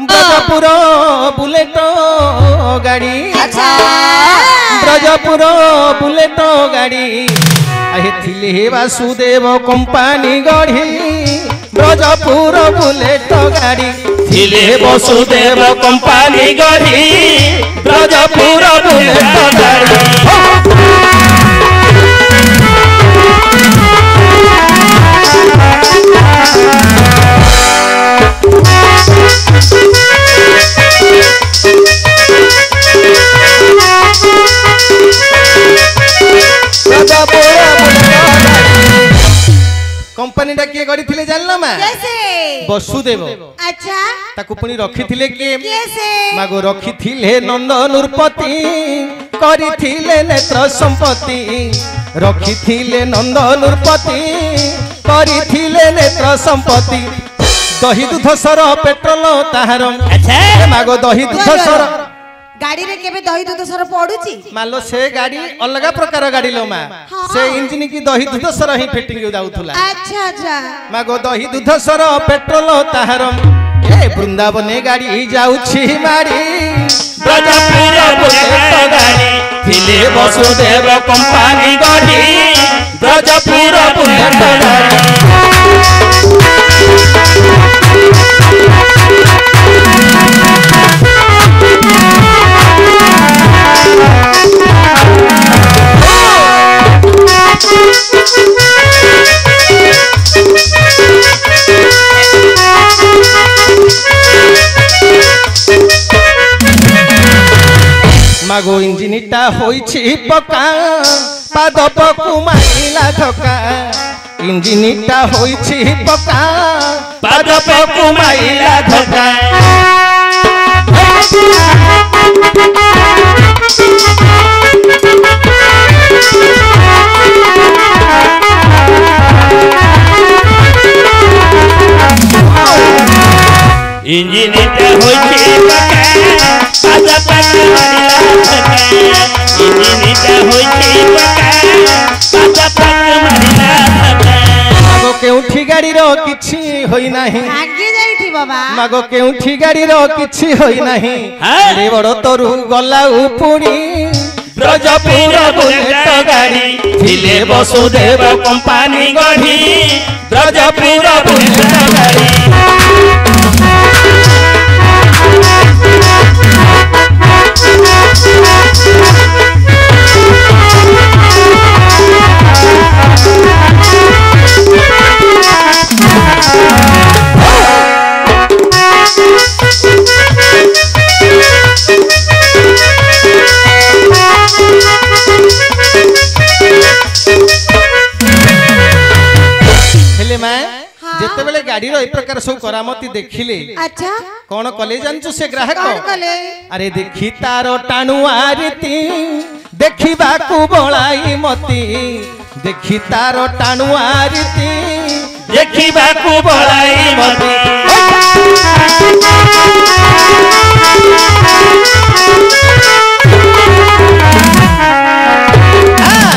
Brajpur bullet गाड़ी अच्छा Brajpur bullet गाड़ी आहे थिले वासुदेव कंपानी गढ़ी ब्रजपुर बुलेट गाड़ी थिले वसुदेव कंपानी गढ़ी ब्रजपुर बुलेट गाड़ी कंपनी टा किए गड़ी थिले जानला मा कैसे वसुदेव अच्छा ताकू पुनी रखी थिले के कैसे मागो रखी थिले नंद नृपति करी थिले नेत्र संपत्ति रखी थिले नंद नृपति करी थिले नेत्र संपत्ति दही दूध सर पेट्रोल ताहार अच्छा मागो दही दूध सर गाड़ी रे केबे दही दूध सर पडुची मालो से गाड़ी अलग प्रकार गाड़ी लो मा से इंजन की दही दूध सर ही फिटिंग जाउथुला अच्छा अच्छा मागो दही दूध सर पेट्रोल ताहार ए वृंदावने गाड़ी जाउछि मारी ब्रजपुर बुलेट गाड़ी थिले वसुदेव कंपानी गढ़ी ब्रजपुर बुलेट गाड़ी मागो इंजिनिटा होइछि पका पाद पकु माइला धका इंजिनिटा होइछि पका पाद पकु माइला धका इंजिनिटा होइछि पका पाद पकु माइला धका इंजिनिटा होइछि पका पाद पकु माइला धका मागो केउठी गाड़ी रो किछि होई नाही आगे जाईथि बाबा मागो केउठी गाड़ी रो किछि होई नाही हाँ। रे बड़ तोरु गला उपुड़ी ब्रजपुर बुलेट गाड़ी थिले वसुदेव कंपानी गढ़ी ब्रजपुर बुलेट गाड़ी हेले मैं जेते बेले गाड़ी रो ए प्रकार सब करामती देखिले अच्छा कौन कले जानछु से ग्राहक कौन कले अरे देखी तारो टाणुआरीती देखिबाकू बळाई मती देखी तारो टाणुआरीती देखिबाकू बळाई मती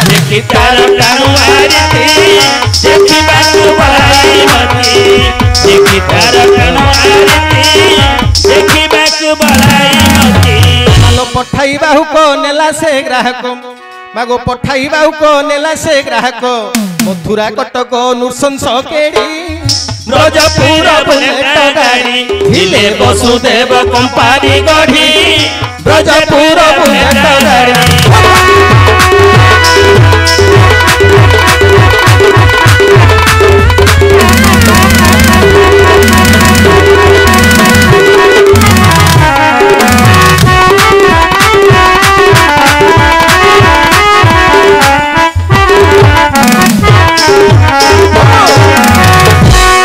देखी तारो टाणुआरीती देखिबाकू बळाई मती देखी तारो टाणुआरीती देखिबाकू बळाई मती मालो पठाइबा हुको नेला से ग्राहक मागो पठाइबा हुको नेला से ग्राहक मथुरा कटक नृशंस केड़ी ब्रजपुर बुलेट गाड़ी थिले वसुदेव कंपानी गढ़ी ब्रजपुर बुलेट गाड़ी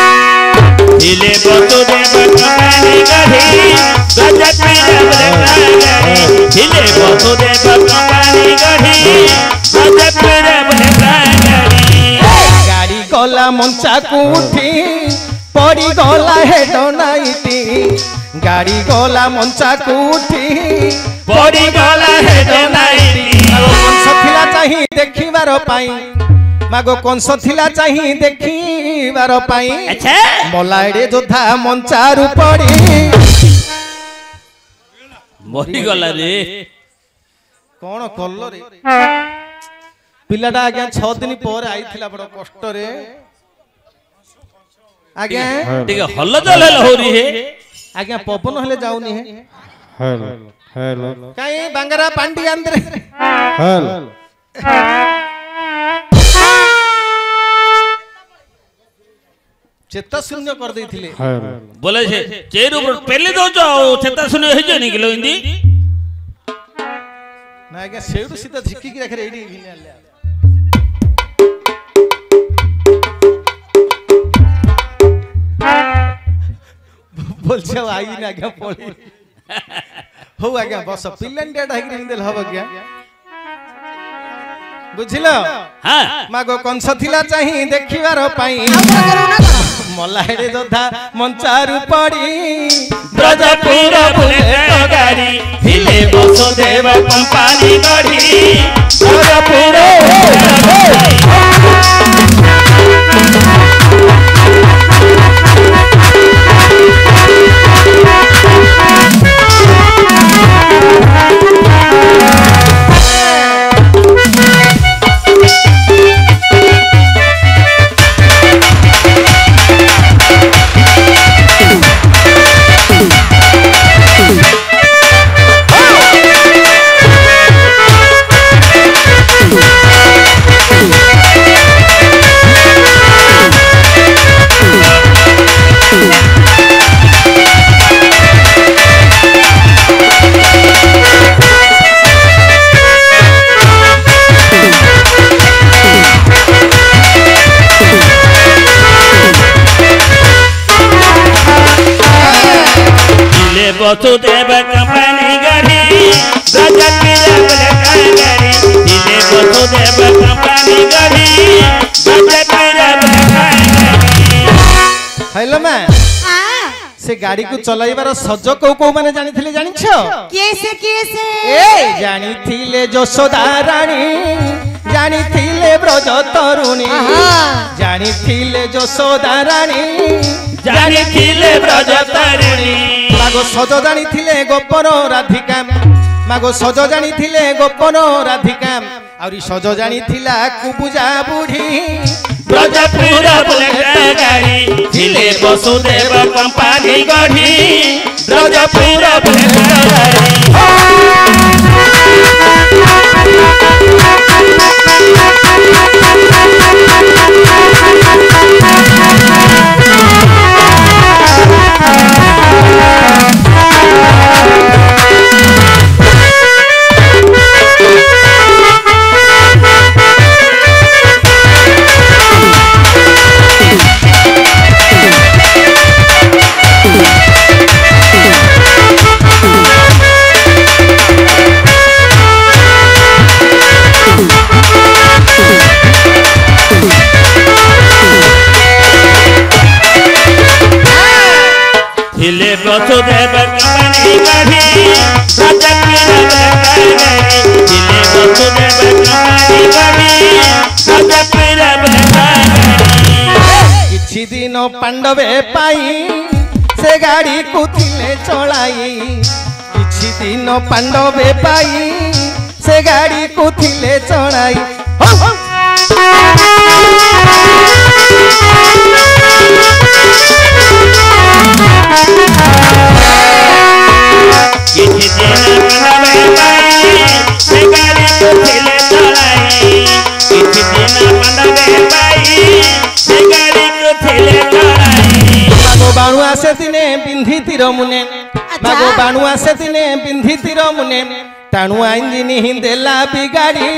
थिले वसुदेव कंपानी गढ़ी ब्रजपुर बुलेट गाड़ी थिले वसुदेव कंपानी गढ़ी ब्रजपुर बुलेट गाड़ी गाड़ी गला मंचा को उठी पड़ी गला हेड नाइटी गाड़ी गला मंचा को उठी पड़ी गला हेड नाइटी कंस थिला चाही देखिबार पाई मागो कंस थिला चाही देखिबार पाई अच्छा मलाइडे जोधा मंचारू पड़ी मरी गला रे कौन कल रे पिलाटा आज्ञा 6 दिन पर आईथिला बड़ कष्ट रे आज्ञा ठीक है हल्ला चल होरी है आज्ञा पवन हले जाउनी है हेलो हेलो काई बांगरा पांडी अंदर हेलो चेता शून्य कर देथिले बोले छे चेरु पहले दो जाओ चेता सुने हे जे निकलो इंदी ना आज्ञा सेउडु सीधा झिक्की की रखे रेडी हिने बोलछे आई ना आज्ञा पड़ी हो आज्ञा बस पिलन डेट हाकि देल हब आज्ञा बुझिलो हां मागो कंस थिला चाहि देखिबार पाई मलाहेडे दोधा मंचारु पड़ी ब्रजपुर बुलेट गाड़ी हिले वसुदेव कंपनी गढ़ी ब्रजपुर वसुदेव कंपनी गढ़ी ब्रजपुर बुलेट गाड़ी हिले वसुदेव कंपनी गढ़ी ब्रजपुर बुलेट गाड़ी हेलो मैं से गाड़ी को चलाइबार सज को माने जानि थिले जानि छ कैसे ए जानि थिले यशोदा रानी जानि थिले ब्रज तरुणी जानि थिले यशोदा रानी जानी थिले ब्रज तरुणी मागो सज जानि थिले गोपन राधिका मागो सज जानि थिले गोपन राधिका आउरी सज जानि थिला कुबुजा बुढ़ी ब्रजपुर बुलेट गाड़ी हिले वसुदेव कंपनी गढ़ी ब्रजपुर बुलेट गाड़ी हिले वसुदेव कंपनी गढ़ी ब्रजपुर बुलेट गाड़ी हिले वसुदेव कंपनी गढ़ी ब्रजपुर बुलेट गाड़ी किछि दिन पांडवे पाई से गाड़ी को थिले चलाई किछि दिन पांडवे पाई से गाड़ी को थिले चलाई किछि दिन पांडवे पाई से गाड़ी को थिले चलाई किछि दिन पांडवे पाई से गाड़ी को थिले चलाई मागो बाणुआ से दिने बिंधी तीर मुने मागो बाणुआ से दिने बिंधी तीर मुने टाणुआ इंजिन हिंदेला बिगाड़ी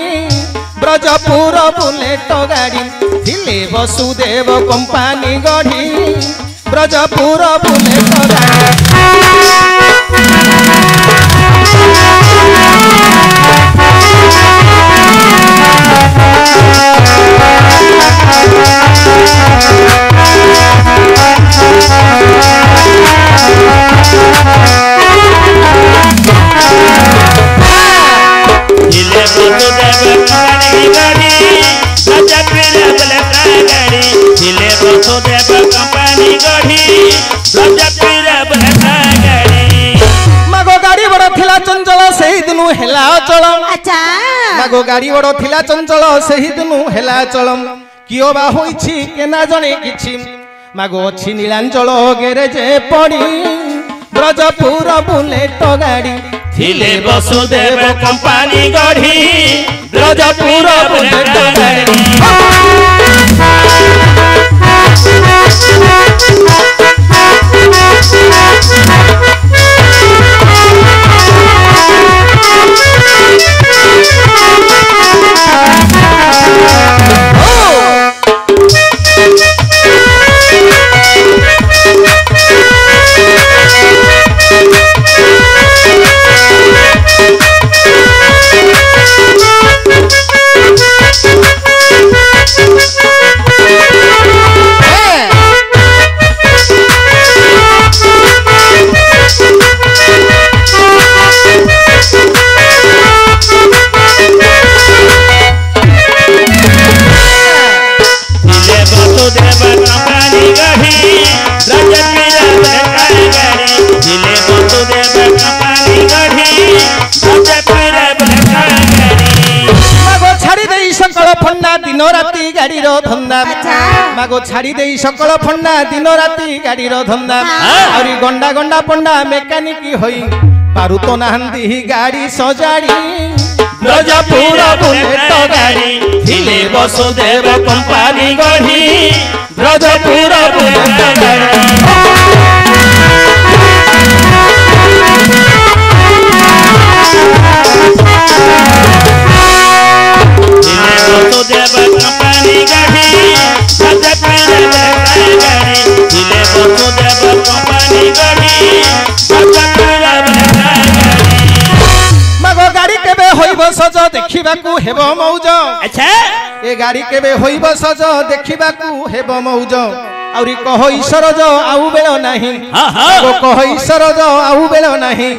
ब्रजपुर बुलेट गाड़ी थिले वसुदेव कंपनी गढ़ी ब्रजपुर बुलेट गाड़ी हिले वसुदेव कंपनी गढ़ी ब्रजपुर बुलेट गाड़ी हिले वसुदेव कंपनी गढ़ी ब्रजपुर बुलेट गाड़ी ଦିନୁ ହେଲା ଅଚଳ ଆଚ୍ଛା ମାଗୋ ଗାଡ଼ି ବଡ଼ ଥିଲା ଚଞ୍ଚଳ ସେହି ଦିନୁ ହେଲା ଅଚଳ କିଓ ବା ହୋଇଛି କେନା ଜଣେ କିଛି ମାଗୋ ଅଛି ନୀଳାଞ୍ଚଳ ଗେରେଜେ ପଡ଼ି ବ୍ରଜପୁର ବୁଲେଟ ଗାଡ଼ି ଥିଲେ ବସୁଦେବ କମ୍ପାନୀ ଗଢି ବ୍ରଜପୁର ବୁଲେଟ ଗାଡ଼ି ଦିନ ରାତି ଗାଡ଼ିର ଧନ୍ଦା ମାଗୋ ଛାଡ଼ି ଦେଇ ସକଳ ଫଣ୍ଡା ଦିନ ରାତି ଗାଡ଼ିର ଧନ୍ଦା ଆହୁରି ଗଣ୍ଡା ଗଣ୍ଡା ପଣ୍ଡା ମେକାନିକ ହୋଇ ପାରୁ ତ ନାହାନ୍ତି ଗାଡ଼ି ସଜାଡ଼ି ବ୍ରଜପୁର ବୁଲେଟ ଗାଡ଼ି ଥିଲେ ବସୁଦେବ କମ୍ପାନୀ ଗଢି ବ୍ରଜପୁର ବୁଲେଟ ଗାଡ଼ି ବସୁଦେବ କମ୍ପାନୀ ଗାଡ଼ି ବ୍ରଜପୁର ଗାଡ଼ି ଥିଲେ ବସୁଦେବ କମ୍ପାନୀ ଗାଡ଼ି ବ୍ରଜପୁର ଗାଡ଼ି ମାଗୋ ଗାଡ଼ି କେବେ ହୋଇବ ସଜ ଦେଖିବାକୁ ହେବ ମଉଜ ଆଚ୍ଛା ଏ ଗାଡ଼ି କେବେ ହୋଇବ ସଜ ଦେଖିବାକୁ ହେବ ମଉଜ ଆହୁରି କହ ଈଶ୍ୱରଜ ଆଉ ବେଳ ନାହିଁ କହ ଈଶ୍ୱରଜ ଆଉ ବେଳ ନାହିଁ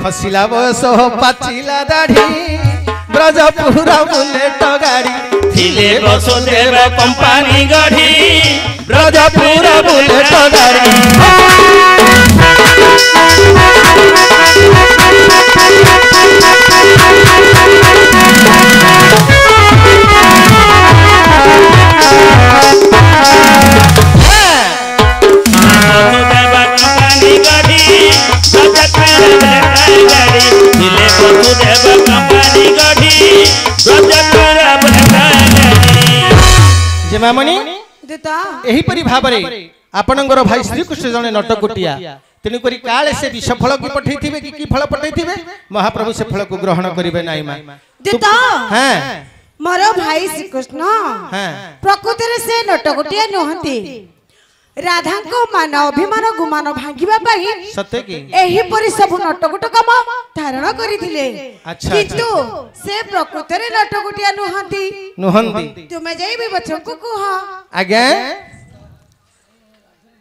ଖସିଲା ବୟସ ପାଚିଲା ଦାଢ଼ି ବ୍ରଜପୁର ବୁଲେଟ ଗାଡ଼ି ଥିଲେ ବସୁଦେବ କମ୍ପାନୀ ଗଢି ବ୍ରଜପୁର ବୁଲେଟ ଗାଡ଼ି जेमामणि एहीपरि भाबरे आपणकर भाई श्रीकृष्ण जने नटकुटिया तेणुकरी काले से विष फल की पठेइथिबे कि फल पठेइथिबे महाप्रभु से फल को ग्रहण करिवे नाई मा हां मोर भाई श्रीकृष्ण हां प्रकृति रे से नटकुटिया नहंती राधा को मान अभिमान गुमान भांगिबा पई सत्य की एही परि सब नटकुट काम धारण करिथिले अच्छा किंतु से प्रकृति रे नटकुटिया नहंती तुमे जाइबे बच्चों को कह आज्ञा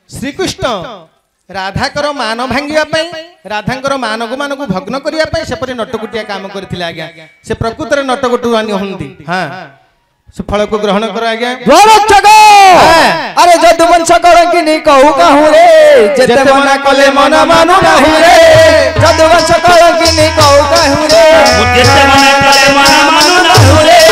श्रीकृष्ण राधाकर मान भांगिबा पई राधाकर मान गुमान को भग्न करिया पई से परि नटकुटिया काम करथिले आज्ञा से प्रकृति रे नटकुटु नहंती हां से फल को ग्रहण कर आज्ञा अरे जदु वंश कर कि नहीं कहू कहू रे जेते मना कले मन मानु कहू रे जदु वंश कर कि नहीं कहू कहू रे जेते मना कले मन मानु कहू रे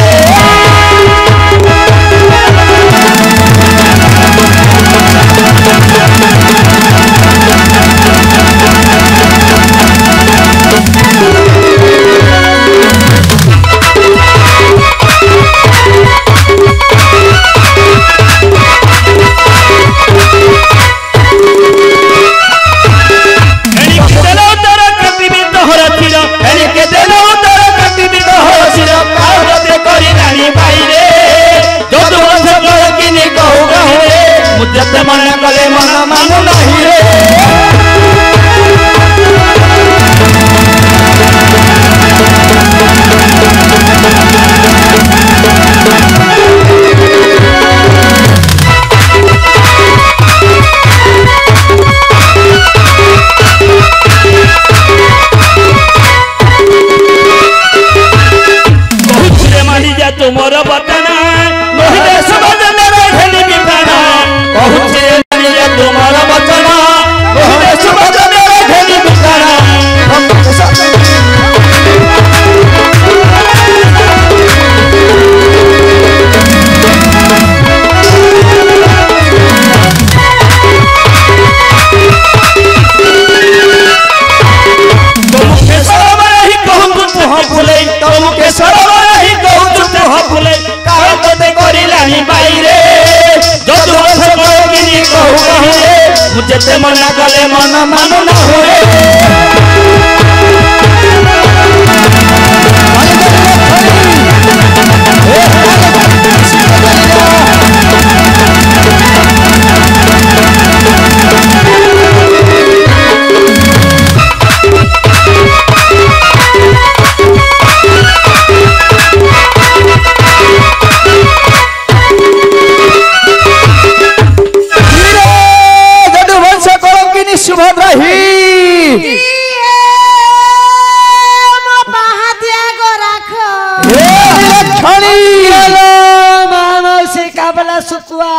काबला सुकुआ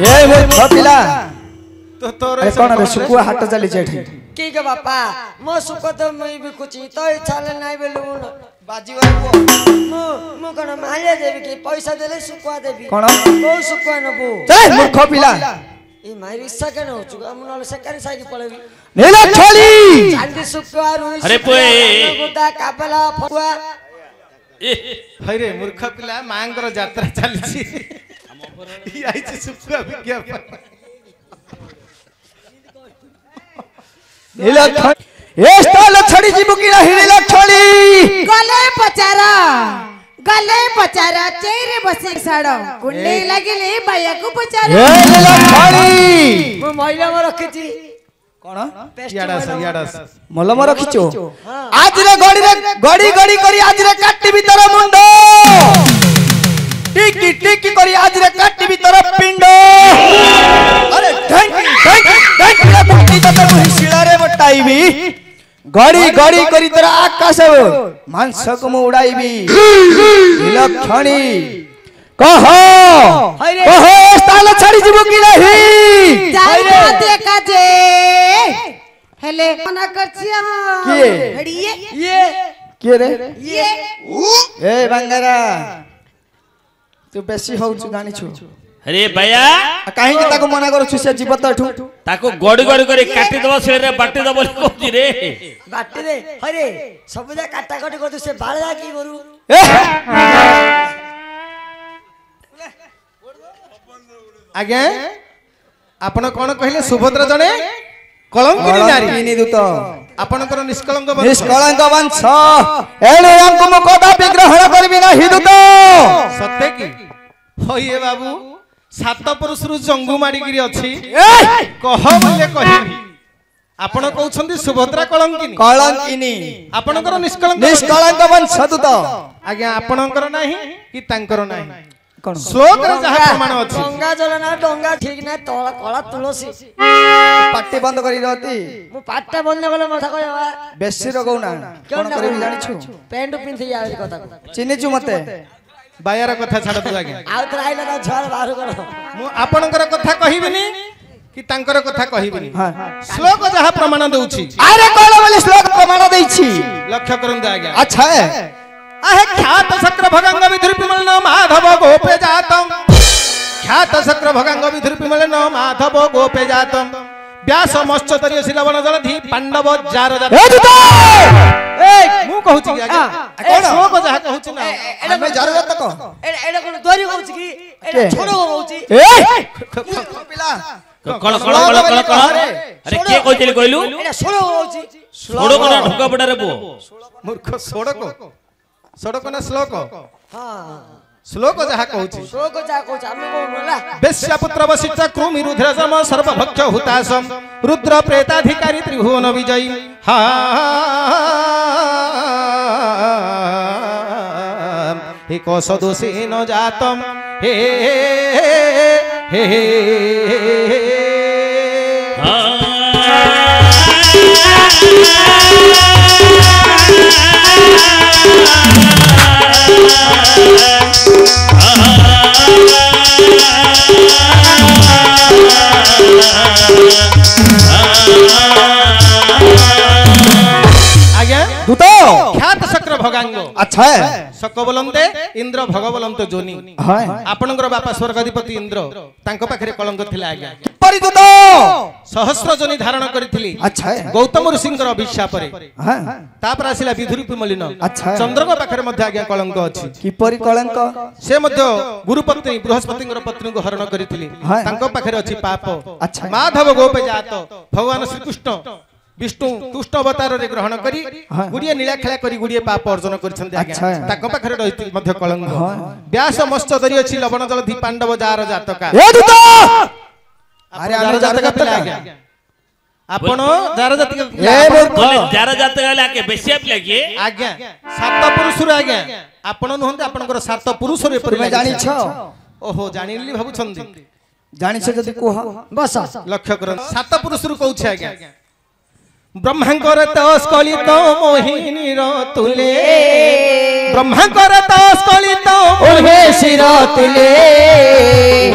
ए मूर्ख पिला तो तोर अरे कौन रे सुकुआ हाट चली जेठी की के बापा मो सुको तो मैं भी कुछ तो इच्छाले नहीं बेलु बाजीवार को मु कण माले देवी के पैसा देले सुकुआ देवी कौन को सुकुआ नबो ए मूर्ख पिला ए मारी इच्छा केन हो चुका मु नले सरकारी साइकी पळेबी नीला छोली चांदी सुकुआ रुई अरे पोए। गोटा काबला फकुआ हरे मूर्ख पिला मांकर यात्रा चली आईची सुखुआ विज्ञापन नीला ए स्टाइल छड़ी जीबू की नहीं नीला छोली गले पचारा चेहरे बसे साड़ो कुंडे लगिले बाया को पचारा ए नीला छोली मु महिला में रखिची कौन याडास मलम रखिचो आज रे गड़ी करी आज रे काटी भीतर मुंडो टिकी टिकी करी आज रे काटी भीतर पिंडो अरे ढंकी रे बुट्टी तो मुही शिला रे बटाईबी गड़ी करी तोरा आकाश मांस को मु उड़ाईबी विलक्षणी कहो स्टाइल छड़ी जीवो की नहीं जाई देखा जे हेले मना करछिया किए? ये के रे ये ए बंगारा तू बेसी हो छु गानी छु अरे भैया काहे के ताको मना करू छु से जीवत अठू ताको गड़ी करे काटी दबो से रे बाटी दबो कहूची रे बाटे रे हरे सबुदा काटा काटी करतु से बाळा की करू ए आज्ञा आपण कोन कहले सुभद्रा जने कलंकिनी नारी किनी दूत आपणकर निष्कलंक वंश। निष्कलंक वंश एणे हमको मुकोदा विग्रहण करबी ना हिदुत सत्य की होइए बाबू सात पुरुषरु जंगु मारी गिरी अछि कह बोले कहिबी आपण कहउछंती सुभद्रा कलंकिनी कलंकिनी आपणकर निष्कलंक निष्कलंक वंश दूत आज्ञा आपणकर नाही कि तांकर नाही कोन श्लोक रे जहा प्रमाण अछि गंगा जल ना डंगा ठीक ना तोला कला तुलसी पाटी बंद करी रहती मु पाटा बंद गले मथा कहबा बेसी रगौ ना कोन करबी जानि छु पैंट पिंथि आवे कथा चिनि छु मते बायार कथा छाड़ तू आज्ञा आउ तर आइला ना झर बाहर कर मु आपणकर कथा कहिबिनी कि तांकर कथा कहिबिनी हां श्लोक जहा प्रमाण दउछि अरे कोन बोले श्लोक प्रमाण दै छी लक्ष्य करंतु आज्ञा अच्छा है आहे ख्यात शक्र भगंग विधुर्पिमल न माधव गोपे जातम ख्यात शक्र भगंग विधुर्पिमल न माधव गोपे जातम व्यास मत्स्यतरीय शिलवण जलधि पांडव जार जात ए दूत ए मु कहूची कि आज्ञा कोन श्लोक जहा कहूची ना हमें जरूरत को एडा कोन दोरी होउची की एडा छोड़ो होउची ए पिला कण अरे के कहतिले कहलु एडा छोड़ो होउची छोड़ो कोना ढोका पडा रे बो मूर्ख सड़क ना श्लोक हां श्लोक जहा कहूची श्लोक जा को आमे को होला वेश्यापुत्र वशिष्ठ कृमि रुद्रजम सर्वभक्ष हुतासम रुद्र प्रेताधिकारी त्रिभुवन विजयी हा हे कोश दोषी न जातम हे हे आज्ञा दूत ख्यात शक्र भगांग अच्छा है शक बोलंते इंद्र भग बोलंते जोनी हां आपणकर बापा स्वर्गाधिपति इंद्र तांको पाखरे कलंक थिला आज्ञा परि दूत सहस्र जोनी धारण करिथिली अच्छा है गौतम ऋषिंकर अभिशाप रे हां तापर आसिला विधुरूपी मलिन अच्छा। चंद्रक पाखरे मध्य आज्ञा कलंक अछि की परि कलंक से मध्य गुरुपत्नी बृहस्पतिंकर पत्नी को हरण करिथिली हां। तांको पाखरे अछि पाप अच्छा। माधव गोपे जात भगवान श्री कृष्ण विष्णु तुष्ट अवतार रे ग्रहण करी हां। गुड़िए नीला खेला करी गुड़िए पाप अर्जन करछन्ते आज्ञा अच्छा। ताको पाखरे रहिति मध्य कलंक हां। व्यास मत्स्य दरी अछि लवण जल धी पांडव जार जातका ए दूत अरे आमे जातका पिला आज्ञा आपण जार जातका ए मूर्ख बोले जार जात गले आके बेसिया पिला के आज्ञा सात पुरुष रे आज्ञा आपण नहंते आपनकर सात पुरुष रे तुमे जानि छ ओहो जानिली भाबुछन्ती जानि छ जदी कोह बस लक्ष्य करन सात पुरुष रु कहू छै आज्ञा ब्रह्मांकर तस्कलित मोहिनी रो तुले ବ୍ରହ୍ମାଙ୍କର ତସ୍କଳିତ ଓହେ ଶିର ତୁଲେ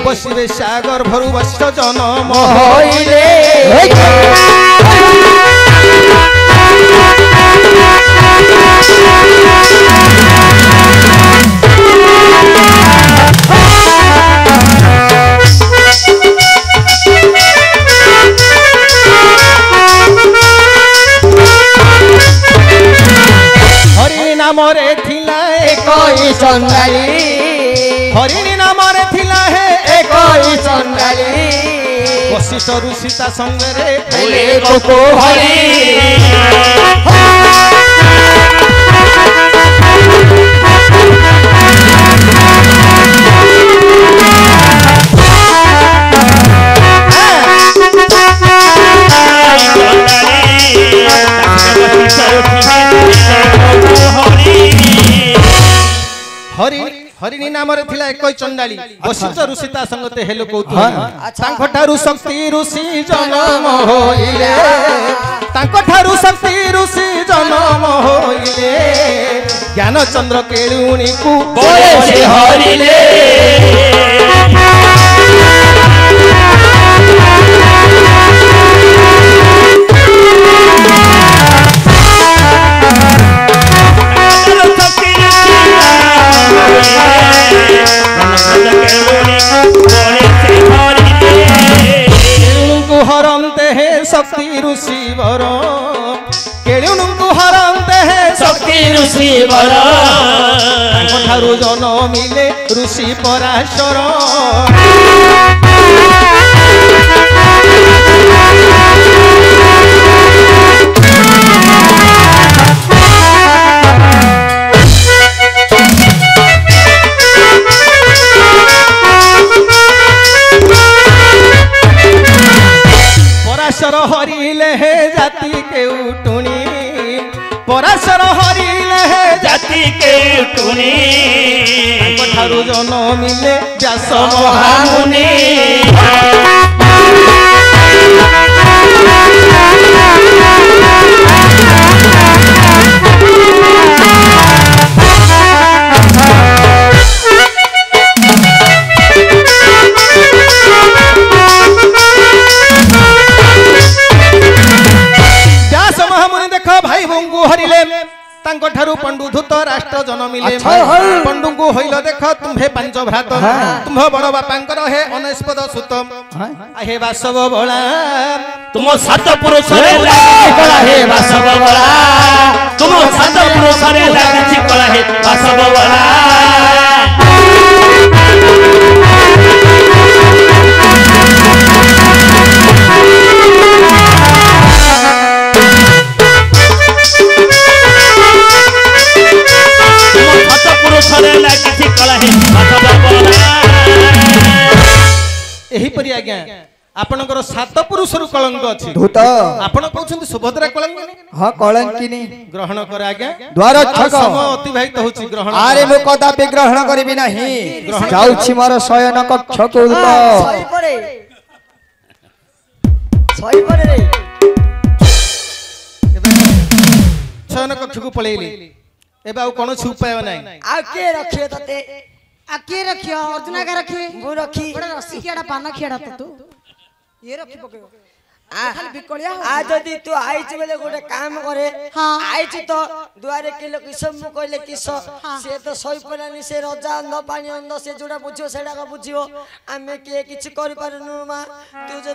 ବସିବେ ସାଗର ଭରୁ ବସ ଜନମ ହଇଲେ ହରିଣୀ ନାମରେ ଥିଲା একই চন্দ্রালী ହରିଣୀ ନାମରେ ଥିଲା ହେ একই চন্দ্রালী ବଶିଷ୍ଠ ଋଷି ତା ସଙ୍ଗରେ এলে কোকো হরি ହରିଣୀ ନାମରେ ଥିଲା ଏକଇ ଚଣ୍ଡାଳୀ ବଶିଷ୍ଠ ଋଷି ତା ସଙ୍ଗତେ ହେଲେ କହୁଥିଲେ ତାଙ୍କ ଠାରୁ ଶକ୍ତି ଋଷି ଜନମ ହୋଇଲେ ତାଙ୍କ ଠାରୁ ଶକ୍ତି ଋଷି ଜନମ ହୋଇଲେ ଜ୍ଞାନ ଚନ୍ଦ୍ର କେଳୁଣୀକୁ বলে হরিলে କେଳୁଣୀଙ୍କୁ ହରନ୍ତେ ହେ ଶକ୍ତି ଋଷି ବର କେଳୁଣୀଙ୍କୁ ହରନ୍ତେ ହେ শক্তি ঋষি বর ତାଙ୍କ ଠାରୁ ଜନମିଲେ ଋଷି ପରାଶର ପରାଶର ହରିଲେ ହେ ଜାତି କେଉଟୁଣି ପରାଶର ହରିଲେ ହେ জাতি কে টুনি ତାଙ୍କ ଠାରୁ ଜନମିଲେ ବ୍ୟାସ মহামুনি ବ୍ୟାସ ମହାମୁନି ଦେଖ ଭାଇ ବୋଉଙ୍କୁ ହରିଲେ ତାଙ୍କ ଠାରୁ ପଣ୍ଡୁ ଧୂତ ରାଷ୍ଟ୍ର ଜନମିଲେ ପଣ୍ଡୁଙ୍କୁ ହଇଲ ଦେଖ ତୁମ୍ଭେ ପାଞ୍ଚ ଭ୍ରାତ ତୁମ୍ଭ ବଡ ବାପାଙ୍କର ହେ ଅନେସ୍ପଦ ସୁତ ହେ ବାସବ ବଳା তুম সাত পুরুষরে লাগিছি কলা হে বাসব বলা তুম সাত পুরুষরে লাগিছি কলা হে বাসব বলা তুম সাত পুরুষরে লাগিছি কলা হে বাসব বলা ଏହିପରି ଆଜ୍ଞା ଆପଣଙ୍କର ସାତ ପୁରୁଷରୁ କଳଙ୍କ ଅଛି ধূত ଆପଣ କହୁଛନ୍ତି ସୁଭଦ୍ରା କଳଙ୍କିନୀ ହଁ କଳଙ୍କିନୀ ଗ୍ରହଣ କର ଆଜ୍ଞା ଦ୍ୱାର ଆଉ ଛକ ସମୟ ଅତିବାହିତ ହଉଛି ଗ୍ରହଣ ଆରେ ମୁଁ କଦାପି ଗ୍ରହଣ କରିବି ନାହିଁ ଯାଉଛି ମୋର ଶୟନ କକ୍ଷକୁ ଶୋଇପଡେ ଶୋଇପଡେ ରେ ଶୟନ କକ୍ଷକୁ ପଳେଇଲି ଏବେ ଆଉ କୌଣସି ଉପାୟ ନାହିଁ ଆଉ କିଏ ରଖିବ ତତେ आ के रखियो अर्जुन का रखी ମୁଁ ରଖି बड़ा रस्सी कियाड़ा पाना कियाड़ा तू ये रखी पकेओ खाली बिकलिया हो आ जदि तू आइछ बेले गोटे काम करे हाँ। आइछ तो दुआरे किलो किस मु कहले किस से तो सही पड़ानी से रजा अंध पानी अंध से जोड़ा बुझियो सेडा का बुझियो आमे के किछ करि पारनु मा तू